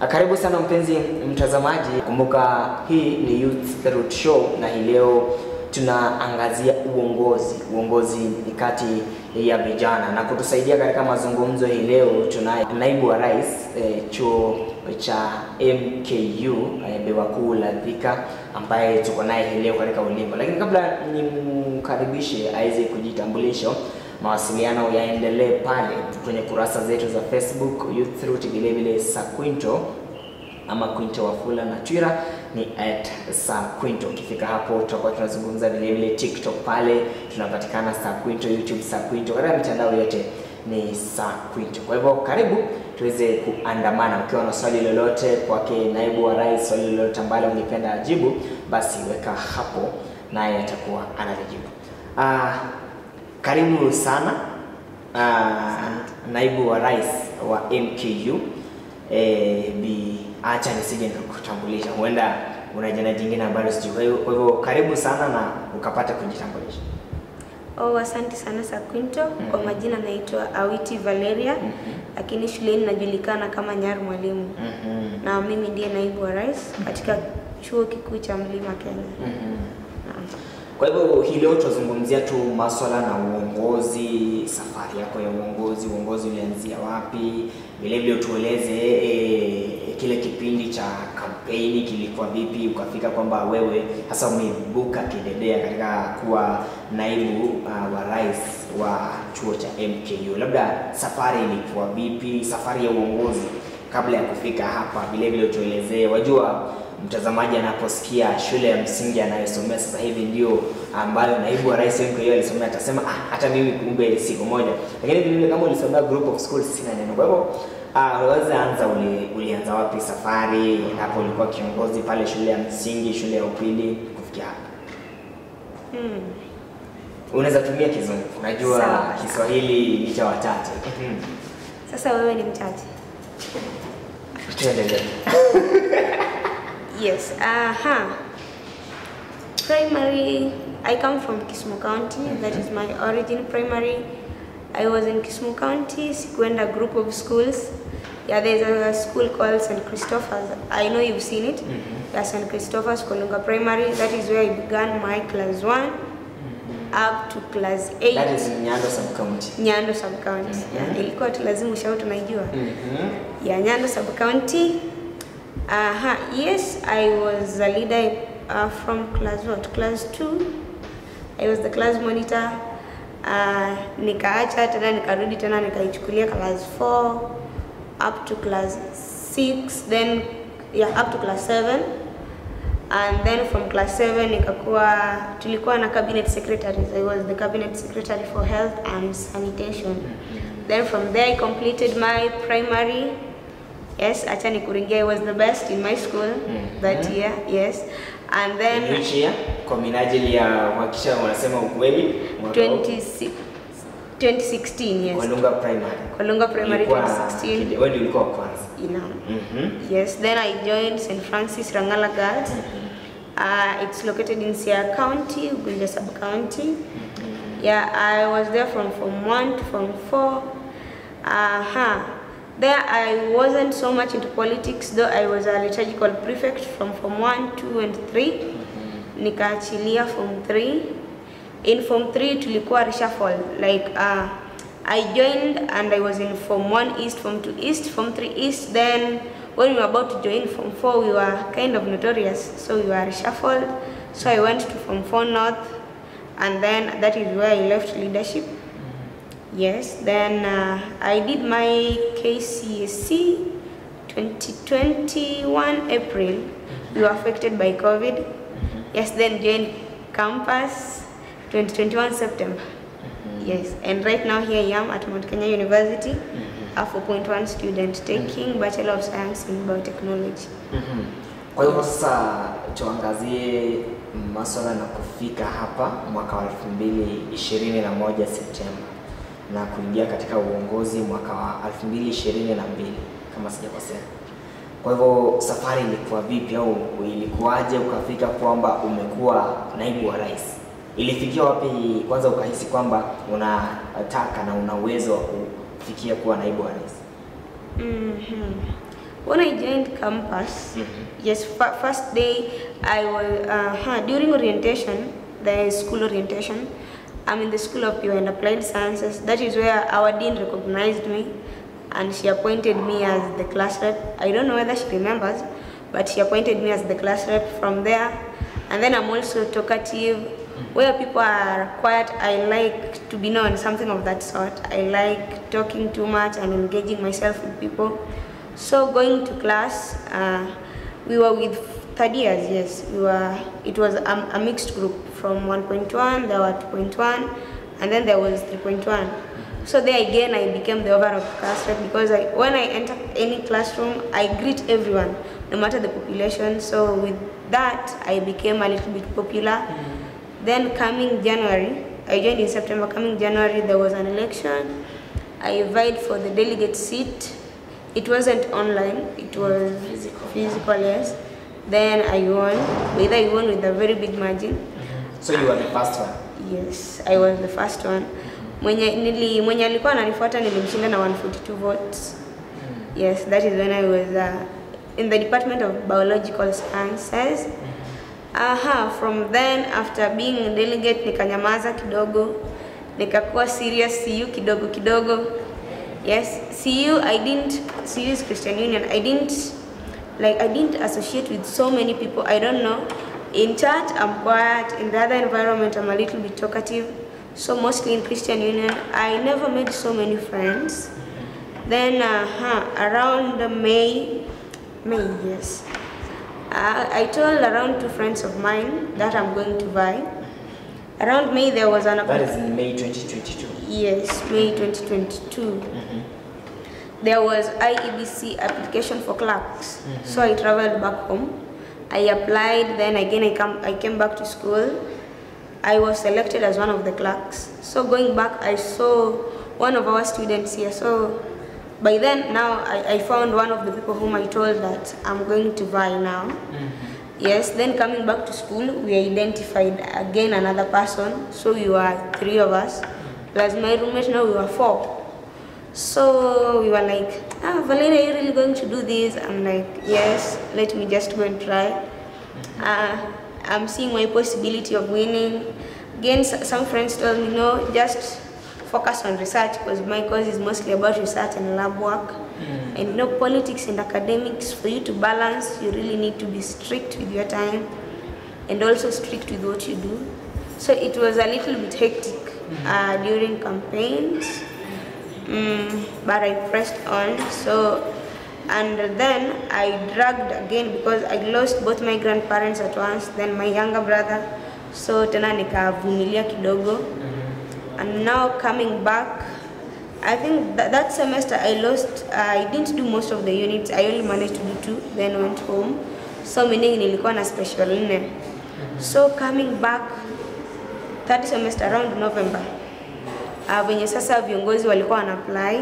Karibu sana mpenzi mtazamaji. Kumbuka hii ni Youth Root Show na hii leo tunaangazia uongozi. Uongozi ni kati ya vijana, na kutusaidia katika mazungumzo hii leo tunaye naibu wa rais chuo cha MKU bewa kuu la Thika ambaye tuko naye hii leo katika ulingo. Lakini kabla nimkaribishe aweze kujitambulisha, mawasiliano yaendelee pale kwenye kurasa zetu za Facebook Youth Root, vile Sakwinto ama Quinto Wafula, na Twitter ni @Sakwinto. Ukifika hapo tutakuwa tunazungumza vile TikTok pale tunapatikana Sakwinto, YouTube Sakwinto, katika mitandao yote ni Sakwinto. Kwa hivyo karibu tuweze kuandamana. Ukiwa na swali lolote kwake naibu wa rais, swali lolote ambalo ungependa ajibu, basi weka hapo naye atakuwa analijibu. Karibu sana naibu wa rais wa MKU. Acha nisije nikutambulisha, huenda una jina jingine ambalo sijui. Kwa hivyo karibu sana na ukapata kujitambulisha. Asante sana Sakwinto. Kwa majina naitwa Awiti Valeria, lakini shuleni najulikana kama Nyaru Mwalimu. Na mimi ndiye naibu wa rais katika chuo kikuu cha Mlima Kenya. Kwa hivyo hii leo tuzungumzia tu masuala na uongozi, safari yako ya uongozi ulianzia wapi? Vile tueleze kile kipindi cha kampeni kilikuwa vipi ukafika kwamba wewe hasa umeibuka kidedea katika kuwa naibu wa rais wa chuo cha MKU. Labda safari ilikuwa vipi, safari ya uongozi kabla ya kufika hapa? Vile tueleze, wajua mtazamaji anaposikia shule ya msingi anayosomea sasa hivi ndio ambayo naibu wa rais MKU alisomea, atasema hata mimi kumbe siku moja. Lakini vile kama ulisomea group of schools sina neno. Kwa hivyo ulianza wapi safari hapo? Ulikuwa kiongozi pale shule ya msingi, shule ya upili, kufikia hapa? Unaweza tumia Kizungu, unajua Kiswahili ni cha wachache. Sasa wewe ni mchache. Tuendelee. Yes. Primary, I come from Kisumu County. That is my origin. Primary, I was in Kisumu County. Sikuenda group of schools. Yeah, there's a school called St. Christopher's. I know you've seen it. Yeah, St. Christopher's Kolunga Primary. That is where I began my class 1 up to class 8. That is Nyando Sub-County. Nyando Sub-County. Yeah, ilikuwa lazima ushauri tunaijua. Yeah, Nyando Sub-County. Yes, I was a leader from class 2. I was the class monitor. Nikaacha tena nikarudi tena nikaichukulia class 4 up to class 6, then up to class 7. And then from class 7 tulikuwa na cabinet secretaries. I was the cabinet secretary for health and sanitation. Then from there I completed my primary. Yes, achani kuringia, I was the best in my school that year. Yes. And then which year? Kwa minajili ya wakisha wanasema ukweli, 2016, yes. Kolunga Primary 2016. When you go kwanza? Yes, then I joined St. Francis Rangala Girls. It's located in Siaya County, Ugunja Sub-County. Yeah, I was there from Form 1 to Form 4. There I wasn't so much into politics, though I was a liturgical prefect from Form 1, 2 and 3. Nikaachilia Form 3. In Form 3 tulikuwa reshuffle. Like I joined and I was in Form 1 East, Form 2 East, Form 3 East. Then when we were about to join Form 4, we were kind of notorious, so we were reshuffled. So I went to Form 4 North, and then that is where I left leadership. Yes, then I did my KCSE 2021 April. We were affected by COVID. Yes, then joined campus 2021 September. Yes, and right now here I am at Mount Kenya University, a 4.1 student taking Bachelor of Science in Biotechnology. Kwa hivyo sasa tuangazie masuala na kufika hapa mwaka wa 2021 Septemba na kuingia katika uongozi mwaka wa 2022 kama sijakosea. Kwa hivyo safari ilikuwa vipi, au ilikuwaje ukafika kwamba umekuwa naibu wa rais? Ilifikia wapi kwanza ukahisi kwamba unataka na una uwezo wa kufikia kuwa naibu wa rais? When I joined campus, yes, first day I was during orientation, the school orientation. I'm in the School of Pure and Applied Sciences. That is where our dean recognized me, and she appointed me as the class rep. I don't know whether she remembers, but she appointed me as the class rep from there. And then I'm also talkative. Where people are quiet, I like to be known, something of that sort. I like talking too much and engaging myself with people. So going to class, we were with third years, yes. It was a mixed group. From 1.1, there were 2.1, and then there was 3.1. So there again, I became the overall class rep because when I enter any classroom, I greet everyone, no matter the population. So with that, I became a little bit popular. Then coming January, I joined in September. Coming January, there was an election. I vied for the delegate seat. It wasn't online, it was physical, yes. Then I won, but I won with a very big margin. So you were the first one? Yes, I was the first one. Mwenye alikuwa ananifuata nilimshinda na 142 votes. Yes, that is when I was in the Department of Biological Sciences. From then, after being a delegate, nikanyamaza kidogo, nikakuwa serious CU kidogo. Yes, CU is Christian Union. I didn't associate with so many people. I don't know. In church, I'm quiet. In the other environment, I'm a little bit talkative. So mostly in Christian Union, I never made so many friends. Then around May, yes. I told around 2 friends of mine that I'm going to vie. Around May, there was an... That is in May 2022? Yes, May 2022. There was IEBC application for clerks. So I traveled back home. I applied, then again I came back to school. I was selected as one of the clerks. So going back, I saw one of our students here. So by then, now I found one of the people whom I told that I'm going to vie now. Yes, then coming back to school, we identified again another person. So we were 3 of us, plus my roommate. Now we were 4. So we were like, Valeria, are you really going to do this? I'm like, yes, let me just go and try. I'm seeing my possibility of winning. Again, some friends told me, no, just focus on research, because my course is mostly about research and lab work. And no politics and academics. For you to balance, you really need to be strict with your time and also strict with what you do. So it was a little bit hectic during campaigns. But I pressed on. So, and then I dragged again because I lost both my grandparents at once, then my younger brother. So tena nikavumilia kidogo. And now coming back, I think that semester I didn't do most of the units. I only managed to do 2, then went home. So meaning nilikuwa na special 4. So coming back, third semester around November, venye sasa viongozi walikuwa wana apply,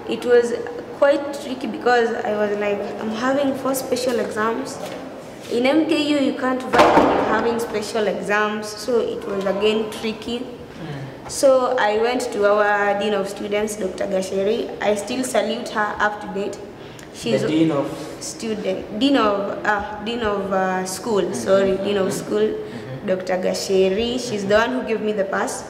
it was quite tricky because I was like, I'm having 4 special exams. In MKU, you can't write when you're having special exams, so it was again tricky. So I went to our Dean of Students, Dr. Gasheri. I still salute her up to date. She's the Dean of Student, Dean of School, sorry, Dean of School, Dr. Gasheri. She's the one who gave me the pass.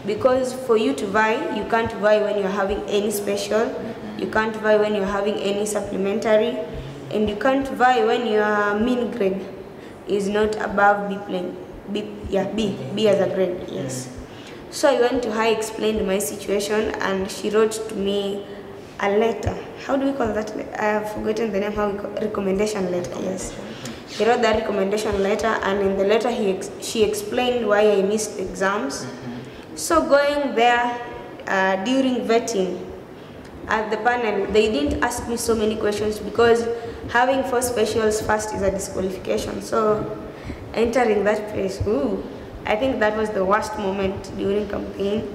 Because for you to vie, you can't vie when you're having any special, you can't vie when you're having any supplementary, and you can't vie when your mean grade is not above B as a grade, yes. So I went to her, explained my situation, and she wrote to me a letter. How do we call that? I have forgotten the name. Recommendation letter, yes. He wrote that recommendation letter, and in the letter she explained why I missed exams. So going there, during vetting at the panel, they didn't ask me so many questions because having 4 specials first is a disqualification. So entering that place, I think that was the worst moment during campaign.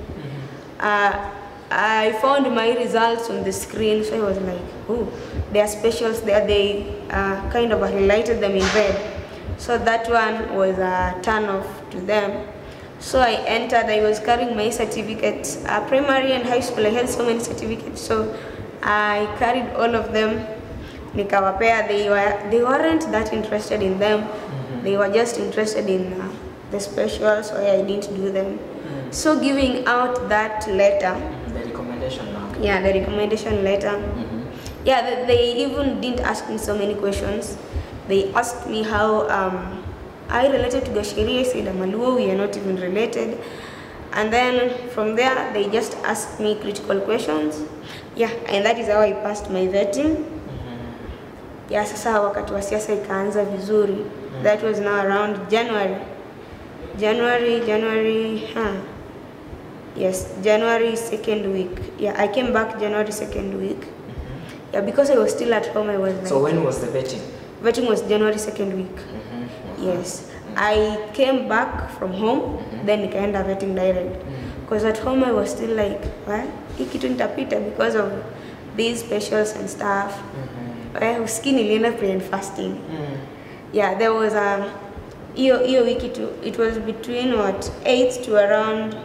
I found my results on the screen, so I was like, there are specials there. They kind of highlighted them in red. So that one was a turn off to them. So I entered. I was carrying my certificates. Primary and high school, I had so many certificates. So I carried all of them. nikawapea. They weren't that interested in them. They were just interested in the specials, so I didn't do them. So giving out that letter, The recommendation now. yeah, the recommendation letter, yeah, they even didn't ask me so many questions. They asked me how I related to Gashiri. I said I'm a Luo, we are not even related. And then from there, they just asked me critical questions. Yeah, and that is how I passed my vetting. Yeah, sasa wakati wa siasa ikaanza vizuri. That was now around January, yes, January 2nd week. Yeah, I came back January 2nd week. Yeah, because I was still at home, I was like... So when was the vetting? Vetting was January 2nd week. Yes. I came back from home, then nikaenda vetting direct. Because at home I was still like, well, ikitu nitapita because of these specials and stuff. Skin ilienda pre and fasting. Yeah, there was iyo wiki too. It was between what 8th to around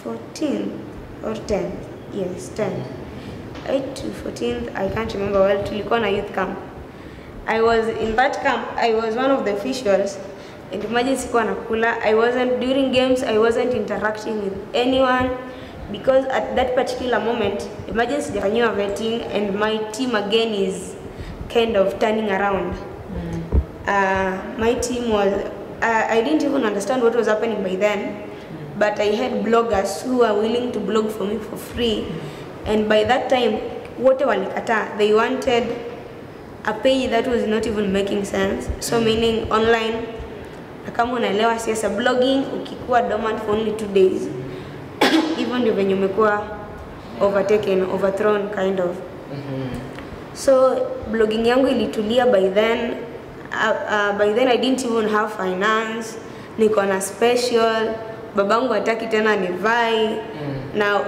14th or 10th. Yes, 10th. 8th to 14th, I can't remember well. Tulikuwa na youth camp. I was in that camp. I was one of the officials. And imagine sikuwa nakula. During games, I wasn't interacting with anyone because at that particular moment, imagine sijafanyiwa vetting and my team again is kind of turning around. My team was, I didn't even understand what was happening by then, but I had bloggers who were willing to blog for me for free. And by that time, wote walikata. They wanted a page that was not even making sense. So meaning online, kama unaelewa siasa blogging, ukikuwa dormant for only 2 days, even ndio venye umekuwa overthrown kind of. So blogging yangu ilitulia by then. By then I didn't even have finance. Niko na special. Babangu hataki tena nivai. Now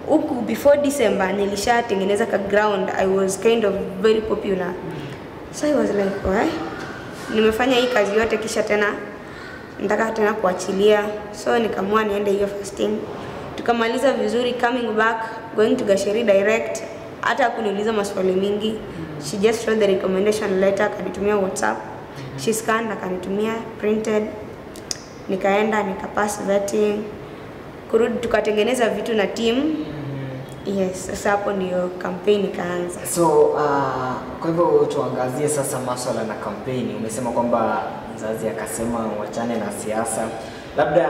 huku before December nilisha tengeneza ka ground. I was kind of very popular. So I was like, why? Nimefanya hii kazi yote kisha tena nataka tena kuachilia. So nikamua niende hiyo fasting. Tukamaliza vizuri, coming back, going to Gashiri direct. Hata kuniuliza maswali mingi. She just wrote the recommendation letter, kanitumia WhatsApp. She scanned, akanitumia printed. Nikaenda, nikapass vetting. Kurudi tukatengeneza vitu na team. Yes, sasa hapo ndio campaign ikaanza. So kwa hivyo tuangazie sasa masuala na campaign. Umesema kwamba mzazi akasema wachane na siasa. Labda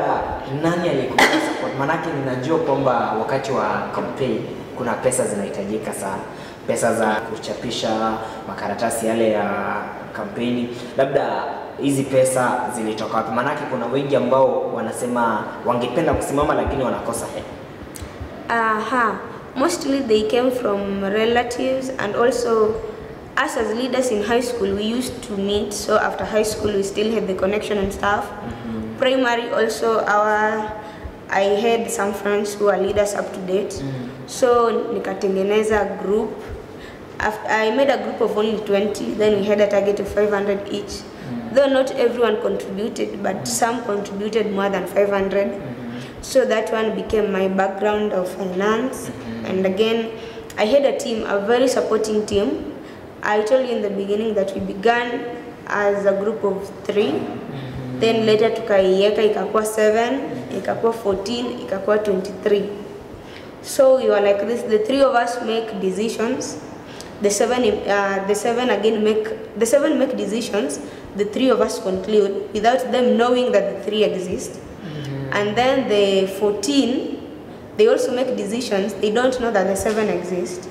nani alikupa support? Manake ninajua kwamba wakati wa campaign kuna pesa zinahitajika sana. Pesa za kuchapisha makaratasi yale ya kampeni. Labda hizi pesa zilitoka wapi? Manake kuna wengi ambao wanasema wangependa kusimama lakini wanakosa hela. Mostly they came from relatives, and also us as leaders in high school we used to meet. So after high school we still had the connection and stuff. Primary also I had some friends who are leaders up to date. So nikatengeneza group. I made a group of only 20, then we had a target of 500 each. Though not everyone contributed, but some contributed more than 500. So that one became my background of finance. And again, I had a team, a very supporting team. I told you in the beginning that we began as a group of 3. Then later tukaiweka ikakuwa 7, ikakuwa 14, ikakuwa 23. So we were like this, the 3 of us make decisions. The 7 make decisions. The 3 of us conclude without them knowing that the 3 exist. And then the 14, they also make decisions. They don't know that the 7 exist.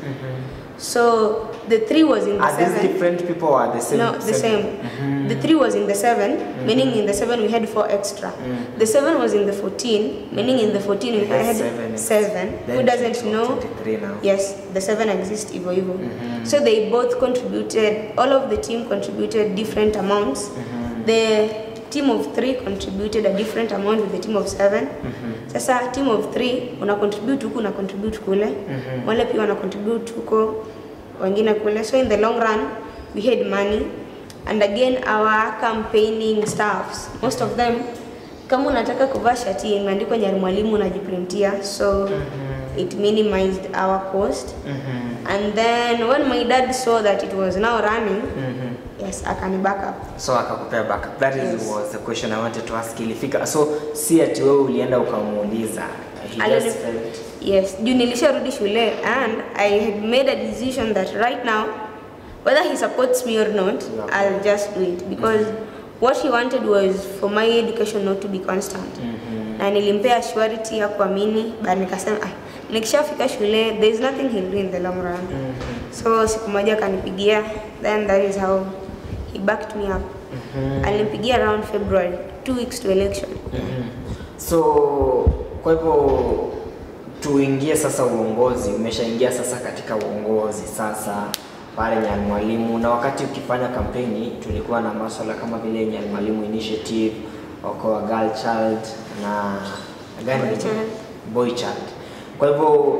So the 3 was in the 7. Are these different people or are the same? No, the same. The 3 was in the 7, meaning in the 7 we had 4 extra. The 7 was in the 14, meaning in the 14 we had 7. Who doesn't know? 23 now. Yes, the 7 exists, Ivo. So they both contributed, all of the team contributed different amounts. The team of 3 contributed a different amount with the team of 7. Sasa team of 3 una contribute huku, una contribute kule. Wale pia wana contribute huko, wengine kule. So in the long run, we had money. And again, our campaigning staffs, most of them, kama unataka kuvaa shati imeandikwa Nyari Mwalimu unajiprintia. So it minimized our cost. And then when my dad saw that it was now running, yes, akani backup. So akakupea backup. That is was the question I wanted to ask. Ilifika. So si ati wewe ulienda ukamuuliza. Yes, juu nilisharudi shule and I had made a decision that right now, whether he supports me or not, I'll just do it because what he wanted was for my education not to be constant. Na nilimpea surety ya kuamini, but nikasema nikishafika shule there is nothing he'll do in the long run. So siku moja kanipigia, then that is how he backed me up. Alinipigia around February, 2 weeks to election. So kwa hivyo tuingie sasa uongozi, umeshaingia sasa katika uongozi sasa pale Nyali Mwalimu, na wakati ukifanya kampeni tulikuwa na masuala kama vile Nyali Mwalimu initiative, Okoa Girl Child na Boy Child. Kwa hivyo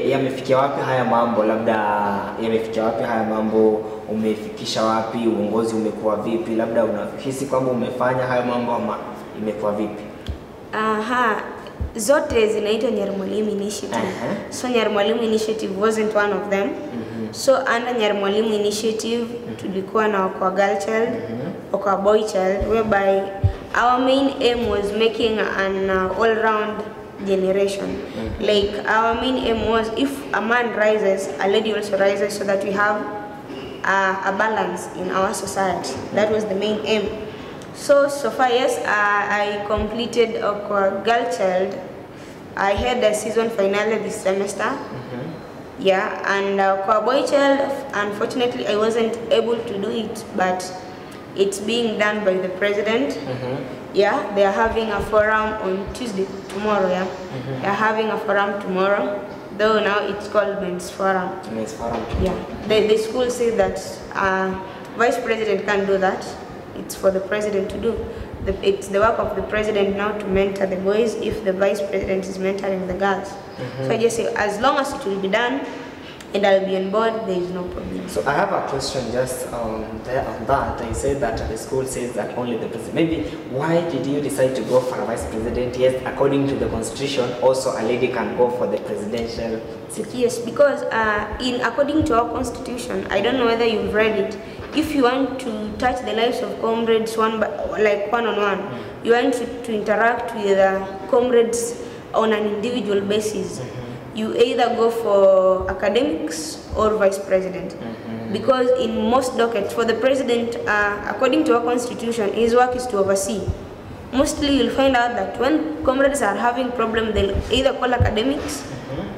yamefikia wapi haya mambo, labda yamefikia wapi haya mambo, umefikisha wapi, uongozi umekuwa vipi, labda unahisi kwamba umefanya haya mambo ama imekuwa vipi? Zote zinaitwa Nyali Mwalimu initiative. So Nyali Mwalimu initiative wasn't one of them. So under Nyali Mwalimu initiative tulikuwa na Okoa Girl Child, Okoa Boy Child, whereby our main aim was making an all-round generation. Like our main aim was if a man rises, a lady also rises, so that we have a balance in our society. That was the main aim. So far, yes, I completed Okoa Girl Child. I had a season finale this semester. Yeah, and Okoa Boy Child, unfortunately, I wasn't able to do it, but it's being done by the president. Yeah, they are having a forum on Tuesday, tomorrow. Yeah, they are having a forum tomorrow. Though now it's called Men's Forum. Men's Forum. Yeah, the school said that vice president can't do that. It's for the president to do. It's the work of the president now to mentor the boys if the vice president is mentoring the girls. So I just say, as long as it will be done and I'll be on board, there is no problem. So I have a question just there on that. I said that the school says that only the president. Maybe why did you decide to go for a vice president? Yes, according to the constitution, also a lady can go for the presidential seat. Yes, because according to our constitution, I don't know whether you've read it. If you want to touch the lives of comrades one-on-one, you want to interact with comrades on an individual basis, you either go for academics or vice president. Because in most dockets, for the president, according to our constitution, his work is to oversee. Mostly you'll find out that when comrades are having problems, they'll either call academics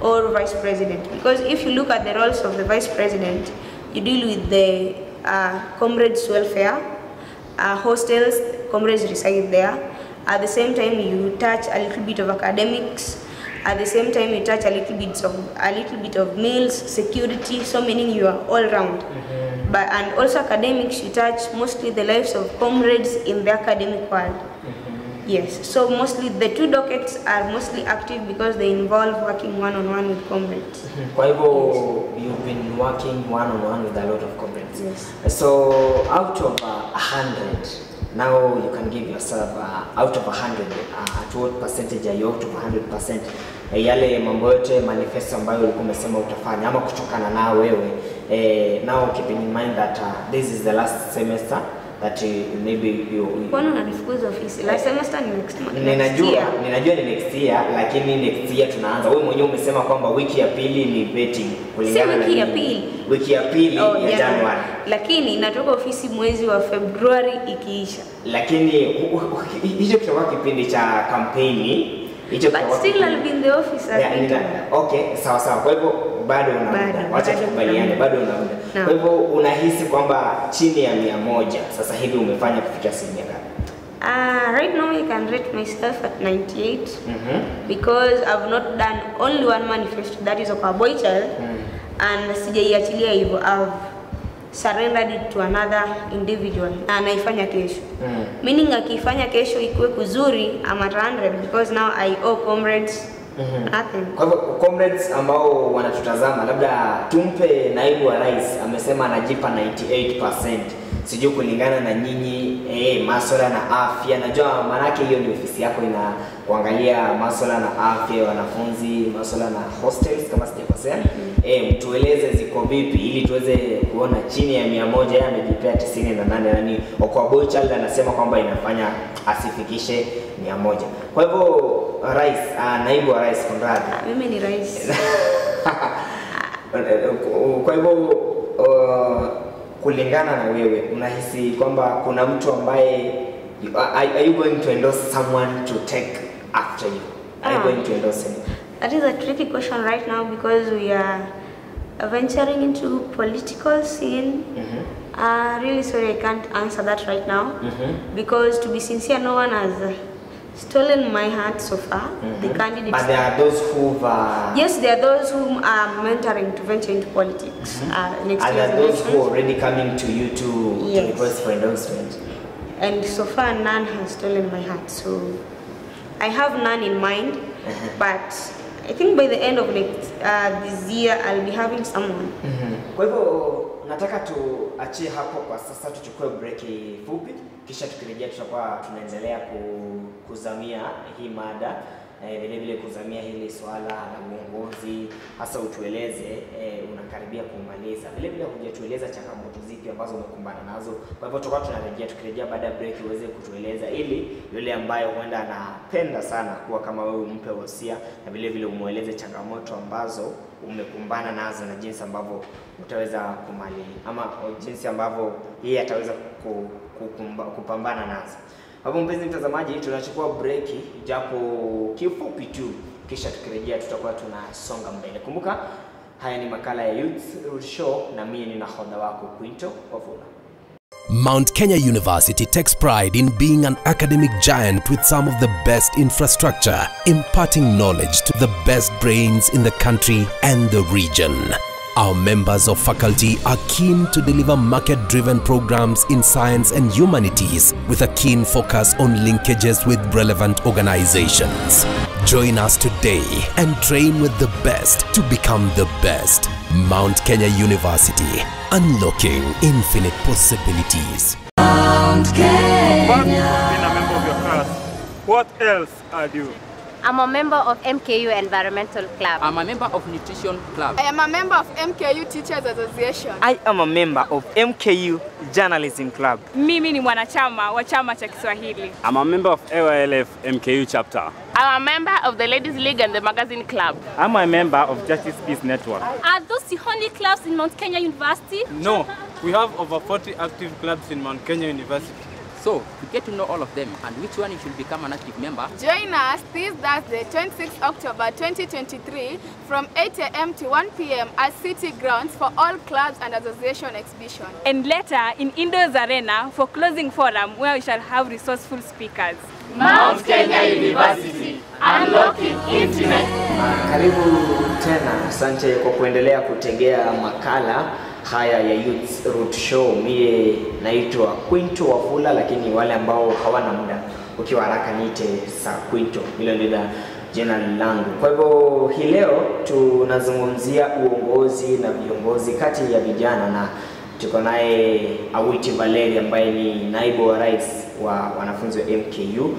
or vice president. Because if you look at the roles of the vice president, you deal with the comrades welfare, hostels, comrades reside there. At the same time, you touch a little bit of academics. At the same time, you touch a little bit of meals, security. So meaning you are all round. And also academics, you touch mostly the lives of comrades in the academic world. Yes, so mostly the two dockets are mostly active because they involve working one-on-one with comrades. Kwa hivyo, you've been working one-on-one with a lot of comrades. Yes. So out of 100, now you can give yourself out of 100, at what percentage are you out of 100%? Yale mambo yote manifesto ambayo ulikuwa umesema utafanya ama kutokana na wewe. Now keeping in mind that this is the last semester, that maybe you Kwani unanifukuza ofisi? Last semester ni next year. Ninajua ni next year, lakini next year tunaanza. Wewe mwenyewe umesema kwamba wiki ya pili ni vetting kulingana na wiki ya pili. Wiki ya pili ya Januari. Lakini natoka ofisi mwezi wa Februari ikiisha. Lakini hicho kitakuwa kipindi cha kampeni. But still I'll be in the office. Okay, sawa. Kwa hivyo bado una muda. Wacha tukubaliane, bado una muda. Kwa hivyo unahisi kwamba chini ya 100 sasa hivi umefanya kufikia asilimia ngapi? Right now I can rate myself at 98 because I've not done only one manifesto, that is Okoa Boy Child, and sijaiachilia hivyo. I've surrendered it to another individual na naifanya kesho. Meaning akifanya kesho ikuwe kuzuri, I'm at 100 because now I owe comrades Nothing. Kwa hivyo comrades ambao wanatutazama, labda tumpe naibu wa rais, amesema anajipa 98%. Sijui kulingana na nyinyi masuala na afya. Najua manake hiyo ni ofisi yako ina kuangalia masuala na afya wanafunzi, masuala na hostels kama sijakosea. Mtueleze ziko vipi ili tuweze kuona chini ya 100 yeye amejipea 98 nani kwa boy child anasema kwamba inafanya asifikishe 100. Kwa hivyo rais, naibu wa rais Konrad. Mimi ni rais. Kwa hivyo kulingana na wewe unahisi kwamba kuna mtu ambaye are you going to endorse someone to take after you? Are you going to endorse him? That is a tricky question right now because we are venturing into political scene. Really sorry, I can't answer that right now because to be sincere, no one has stolen my heart so far. The candidates. But there are those who've yes, there are those whom are mentoring to venture into politics. Next and there are those who are already coming to you to request for endorsement. And so far, none has stolen my heart. So I have none in mind, but I think by the end of this year, I'll be having someone. Kwa hivyo nataka tuachie hapo kwa sasa, tuchukue break fupi, kisha tukirejea tutakuwa tunaendelea kuzamia hii mada, vile vile kuzamia hili swala la uongozi, hasa utueleze unakaribia kumaliza. Vile vile hujatueleza changamoto zipi ambazo umekumbana nazo. Kwa hivyo tutakuwa tunarejea, tukirejea baada ya break uweze kutueleza ili yule ambaye huenda anapenda sana kuwa kama wewe umpe wosia, na vile vile umueleze changamoto ambazo umekumbana nazo na jinsi ambavyo utaweza kumaliza ama jinsi ambavyo yeye ataweza kupambana nazo. Hapo mpenzi mtazamaji, tunachukua break japo kifupi tu, kisha tukirejea tutakuwa tunasonga mbele. Kumbuka haya ni makala ya Youth Road Show na mimi ni nahodha wako Quinto Wafula. Mount Kenya University takes pride in being an academic giant with some of the best infrastructure, imparting knowledge to the best brains in the country and the region. Our members of faculty are keen to deliver market-driven programs in science and humanities with a keen focus on linkages with relevant organizations. Join us today and train with the best to become the best. Mount Kenya University, unlocking infinite possibilities. Mount Kenya. But being a member of your class, what else are you? I'm a member of MKU Environmental Club. I'm a member of Nutrition Club. I am a member of MKU Teachers Association. I am a member of MKU Journalism Club. Mimi ni mwanachama wa chama cha Kiswahili. I'm a member of AYLF MKU chapter. I'm a member of the Ladies League and the Magazine Club. I'm a member of Justice Peace Network. Are those the only clubs in Mount Kenya University? No, we have over 40 active clubs in Mount Kenya University. So, to get to know all of them and which one you should become an active member, join us this Thursday, 26 October 2023 from 8 a.m. to 1 p.m. at City Grounds for all clubs and association exhibition. And later in Indoors Arena for closing forum where we shall have resourceful speakers. Mount Kenya University, unlocking infinite. Karibu tena, asante kwa kuendelea kutegea makala haya ya Youth Road Show. Mie naitwa Quinto Wafula, lakini wale ambao hawana muda ukiwa haraka niite Sa Quinto, hilo ndilo jina langu. Kwa hivyo hii leo tunazungumzia uongozi na viongozi kati ya vijana, na tuko naye Awiti Valeria ambaye ni naibu wa rais wa wanafunzi wa MKU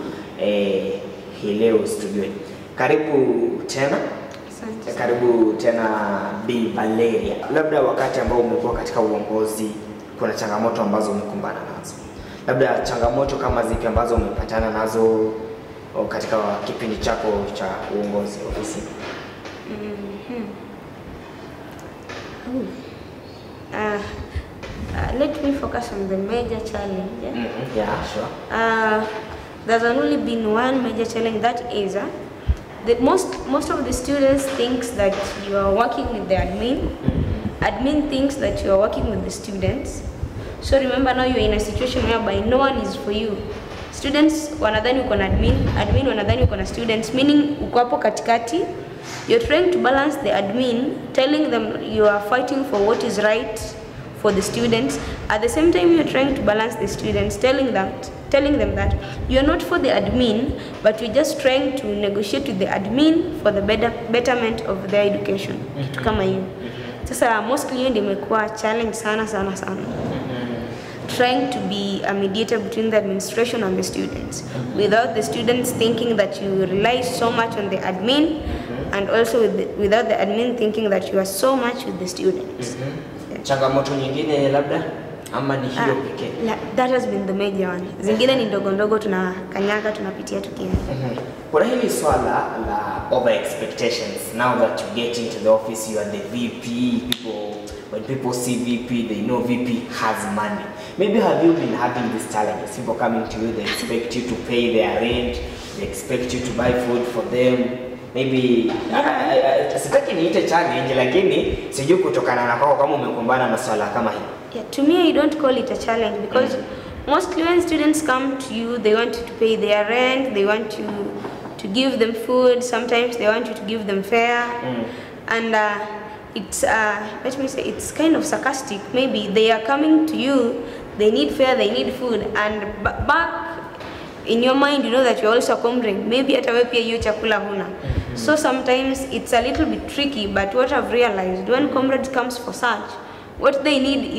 hii leo studio. Karibu tena. Karibu tena Bi Valeria. Labda wakati ambao umekuwa katika uongozi kuna changamoto ambazo umekumbana nazo. Labda changamoto kama zipi ambazo umepatana nazo katika kipindi chako cha uongozi ofisi? Let me focus on the major challenge. Yeah, sure. There's only been one major challenge, that is most of the students thinks that you are working with the admin. Admin thinks that you are working with the students. So remember, now you're in a situation whereby no one is for you. Students wanadhani uko na admin wanadhani uko na students, meaning uko hapo katikati. You're trying to balance the admin, telling them you are fighting for what is right for the students. At the same time, you're trying to balance the students, telling them that you're not for the admin, but you're just trying to negotiate with the admin for the betterment of their education. Kitu kama hiyo. Sasa mostly hiyo ndio imekuwa challenge sana. Trying to be a mediator between the administration and the students, without the students thinking that you rely so much on the admin, and also without the admin thinking that you are so much with the students. Changamoto nyingine labda ama ni hiyo pekee? That has been the major one. Zingine ni ndogo ndogo tunakanyaga tunapitia tukienda. Kuna hili swala la over expectations. Now that you get into the office, you are the VP. When people see VP, they know VP has money. Maybe have you been having these challenges? People coming to you, they expect you to pay their rent, they expect you to buy food for them. Maybe sitaki niite challenge, lakini sijui kutokana na kwako kama umekumbana na swala kama hili. Yeah, to me I don't call it a challenge because mostly when students come to you, they want you to pay their rent, they want you to give them food, sometimes they want you to give them fare, and it's let me say it's kind of sarcastic. Maybe they are coming to you, they need fare, they need food, and back in your mind you know that you're also a comrade. Maybe hata wewe pia hiyo chakula huna. So sometimes it's a little bit tricky, but what I've realized when comrades comes for such, what they need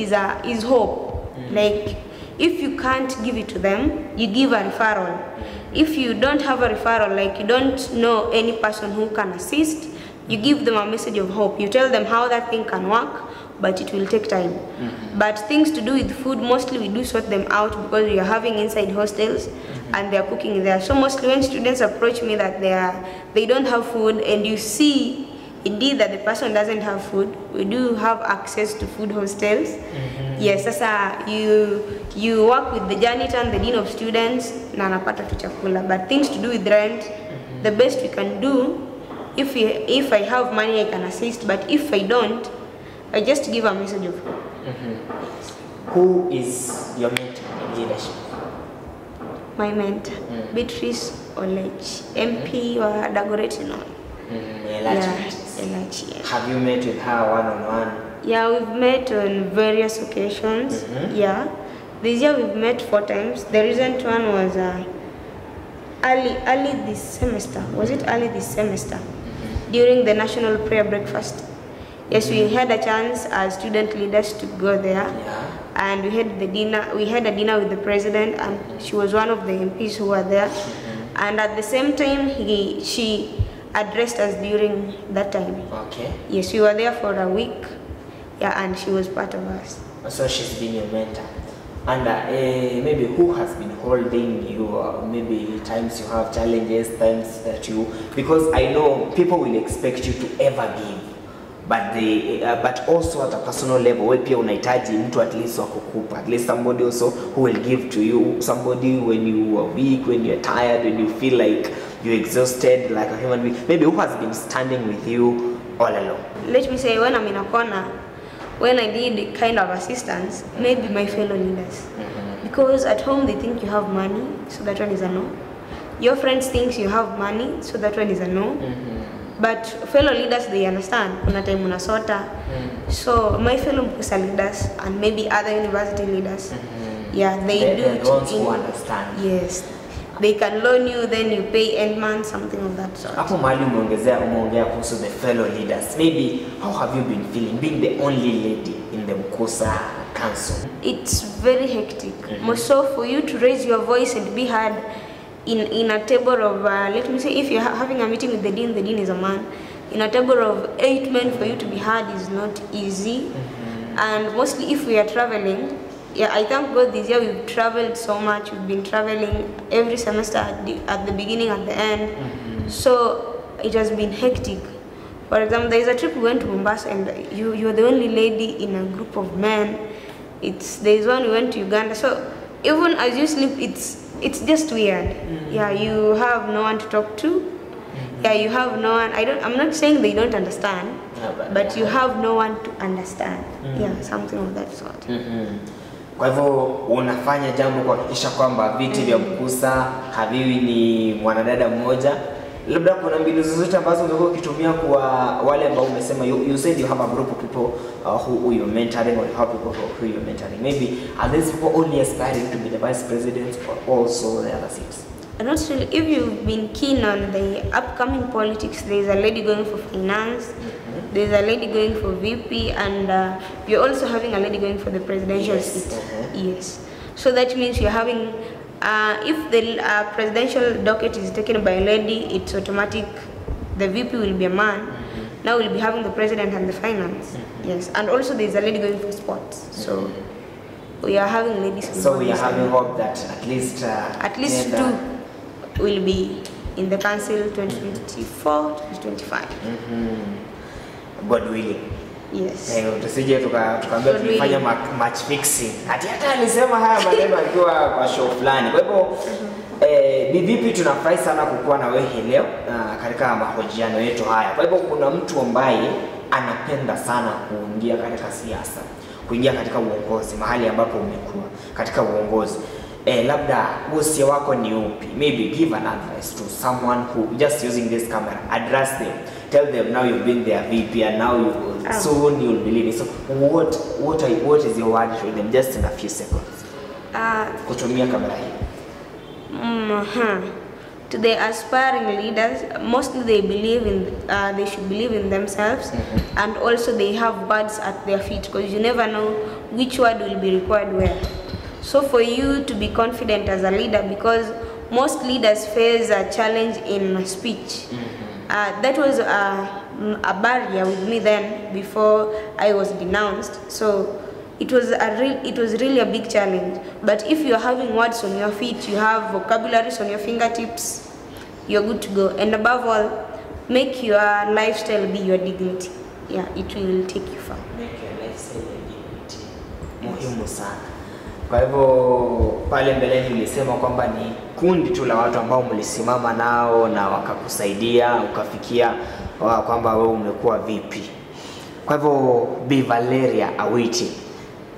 is hope. Like if you can't give it to them, you give a referral. If you don't have a referral, like you don't know any person who can assist, you give them a message of hope. You tell them how that thing can work, but it will take time. But things to do with food, mostly we do sort them out because we are having inside hostels and they are cooking there. So mostly when students approach me that they don't have food, and you see indeed that the person doesn't have food, we do have access to food hostels. Yes, sasa you work with the janitor and the dean of students na anapata tu chakula. But things to do with rent, the best we can do, if I have money I can assist, but if I don't, I just give a message of hope. Who is your mentor in leadership? My mentor, Beatrice Olech, MP wa Dagoretti now. Have you met with her one-on-one? Yeah, we've met on various occasions. Yeah, this year we've met 4 times. The recent one was early this semester. Was it early this semester? During the National Prayer Breakfast. Yes, we had a chance as student leaders to go there, and we had the dinner. We had a dinner with the president, and she was one of the MPs who were there. And at the same time, she addressed us during that time. Okay. Yes, we were there for a week. Yeah, and she was part of us. So she's been your mentor. And maybe who has been holding you? Maybe times you have challenges, times that you, because I know people will expect you to ever give. But also at a personal level, wewe pia unahitaji mtu at least wa kukupa, at least somebody also who will give to you, somebody when you are weak, when you are tired, when you feel like you're exhausted like a human being. Maybe who has been standing with you all along? Let me say, when I'm in a corner, when I need kind of assistance, maybe my fellow leaders. Because at home they think you have money, so that one is a no. Your friends think you have money, so that one is a no. But fellow leaders, they understand. Kuna time unasota. So my fellow leaders and maybe other university leaders, yeah, they do it. Those who understand. Yes, they can loan you, then you pay end month, something of that sort. Hapo mahali umeongea kuhusu the fellow leaders. Maybe how have you been feeling being the only lady in the Mkusa Council? It's very hectic. So for you to raise your voice and be heard in a table of, let me say, if you're having a meeting with the dean is a man. In a table of 8 men, for you to be heard is not easy. And mostly if we are traveling, yeah, I thank God this year we've traveled so much. We've been traveling every semester at the beginning, at the end. So it has been hectic. For example, there is a trip we went to Mombasa, and you're the only lady in a group of men. There is one we went to Uganda. So even as you sleep, it's just weird. Yeah, you have no one to talk to. Yeah, you have no one. I'm not saying they don't understand, but you have no one to understand. Yeah, something of that sort. Kwa hivyo unafanya jambo kuhakikisha kwamba viti vya Mkusa haviwi ni mwanadada mmoja, labda kuna mbinu zozote ambazo umekuwa ukitumia kwa wale ambao umesema you said you have a group of people who you're mentoring, or you have people who you're mentoring. Maybe are these people only aspiring to be the vice president or also the other seats? Not really. If you've been keen on the upcoming politics, there's a lady going for finance, there's a lady going for VP, and you're also having a lady going for the presidential seat. Yes. So that means you're having, if the presidential docket is taken by a lady, it's automatic. The VP will be a man. Now we'll be having the president and the finance. Yes. And also there's a lady going for sports. So we are having ladies. So we are having hope that at least two will be in the council 2024 to 2025. God willing. Yes. Tusije tukaambia tulifanya match fixing. Hata alisema haya maneno akiwa kwa show fulani. Kwa hivyo vipi tunafurahi sana kukuwa na wewe leo katika mahojiano yetu haya. Kwa hivyo kuna mtu ambaye anapenda sana kuingia katika siasa, kuingia katika uongozi, mahali ambapo umekuwa katika uongozi. Labda usia wako ni upi? Maybe give an advice to someone who just using this camera, address them, tell them now you've been their VP and now soon you'll be leading. So what is your word to them just in a few seconds? Kutumia kamera hii. To the aspiring leaders, mostly they believe in, they should believe in themselves, and also they have words at their feet, because you never know which word will be required where. So for you to be confident as a leader, because most leaders face a challenge in speech. That was a barrier with me then before I was denounced. So it was really a big challenge. But if you're having words on your feet, you have vocabularies on your fingertips, you're good to go. And above all, make your lifestyle be your dignity. Yeah, it will take you far. Make your lifestyle your dignity. Muhimu sana. Kwa hivyo pale mbeleni ulisema kwamba ni kundi tu la watu ambao mlisimama nao na wakakusaidia ukafikia kwamba wewe umekuwa vipi. Kwa hivyo Bi Valeria Awiti,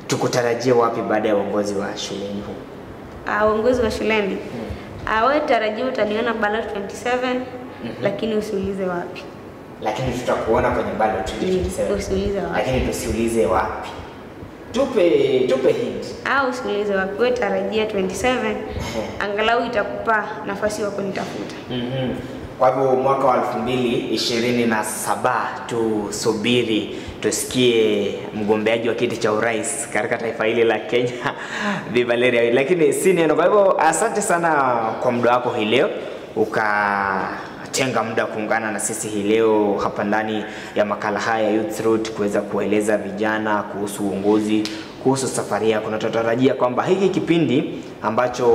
tukutarajie wapi baada ya uongozi wa shuleni huu? Uongozi wa shuleni. Wewe tarajia utaniona ballot 27, lakini usiulize wapi. Lakini tutakuona kwenye ballot 27. Usiulize wapi. Lakini tusiulize wapi. Tupe hint. Usiulize wapi, wewe tarajia 27, angalau itakupa nafasi ya kunitafuta. Kwa hivyo mwaka wa 2027 tusubiri tusikie mgombeaji wa kiti cha urais katika taifa hili la Kenya, Bi Valeria. Lakini si neno. Kwa hivyo asante sana kwa muda wako hii leo, ukatenga muda kuungana na sisi hii leo hapa ndani ya makala haya Youth Route, kuweza kueleza vijana kuhusu uongozi, kuhusu safari yako. Tunatarajia kwamba hiki kipindi ambacho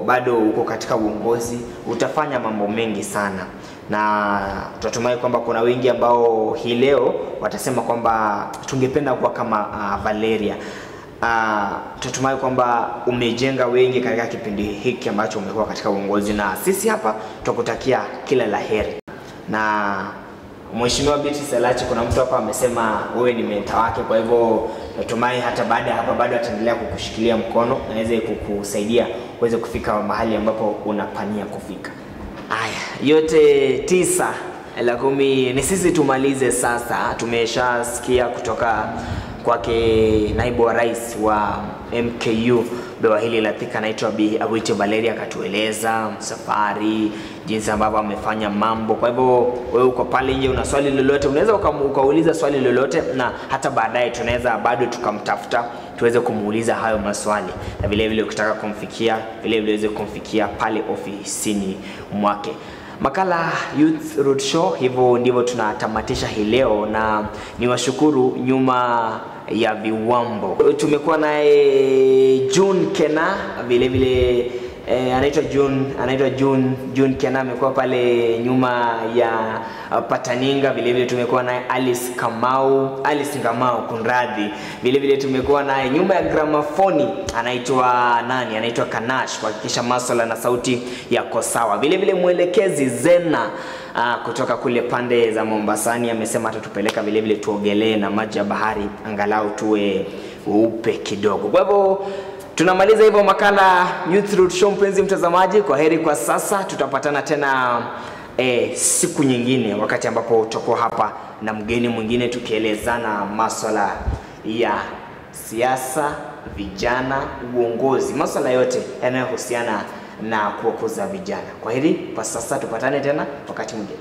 bado uko katika uongozi utafanya mambo mengi sana, na tunatumai kwamba kuna wengi ambao hii leo watasema kwamba tungependa kuwa kama Valeria. Tunatumai kwamba umejenga wengi katika kipindi hiki ambacho umekuwa katika uongozi, na sisi hapa tukutakia kila laheri. Na Mheshimiwa Biti Salachi, kuna mtu hapa amesema wewe ni mentor wake, kwa hivyo natumai hata baada ya hapa bado ataendelea kukushikilia mkono na aweze kukusaidia uweze kufika mahali ambapo unapania kufika. Yote 9 la 10 ni sisi tumalize sasa. Tumeshasikia kutoka kwake naibu wa rais wa MKU bewa hili la Thika, anaitwa Bi Awiti Valeria, akatueleza safari, jinsi ambavyo amefanya mambo. Kwa hivyo wewe uko pale nje, una swali lolote unaweza ukauliza swali lolote, na hata baadaye tunaweza bado tukamtafuta tuweze kumuuliza hayo maswali, na vile vile ukitaka kumfikia vile vile uweze kumfikia pale ofisini mwake. Makala Youth Route Show, hivyo ndivyo tunatamatisha hii leo, na niwashukuru nyuma ya viwambo. Tumekuwa naye June Kena, vile vile anaitwa June Kena, amekuwa pale nyuma ya pataninga. Vile vile tumekuwa naye Alice Ngamau kunradhi. Vile vile tumekuwa naye nyuma ya gramafoni, anaitwa Kanash, kuhakikisha masuala na sauti yako sawa. Vile vile mwelekezi Zena kutoka kule pande za Mombasani amesema atatupeleka vile vile tuogelee na maji ya bahari, angalau tuwe upe kidogo. Kwa hivyo tunamaliza hivyo makala Youth Route Show. Mpenzi mtazamaji, kwa heri kwa sasa, tutapatana tena siku nyingine, wakati ambapo tutakuwa hapa na mgeni mwingine tukielezana masuala ya siasa, vijana, uongozi, masuala yote yanayohusiana na kuokoza vijana. Kwa hili kwa sasa tupatane tena wakati mwingine.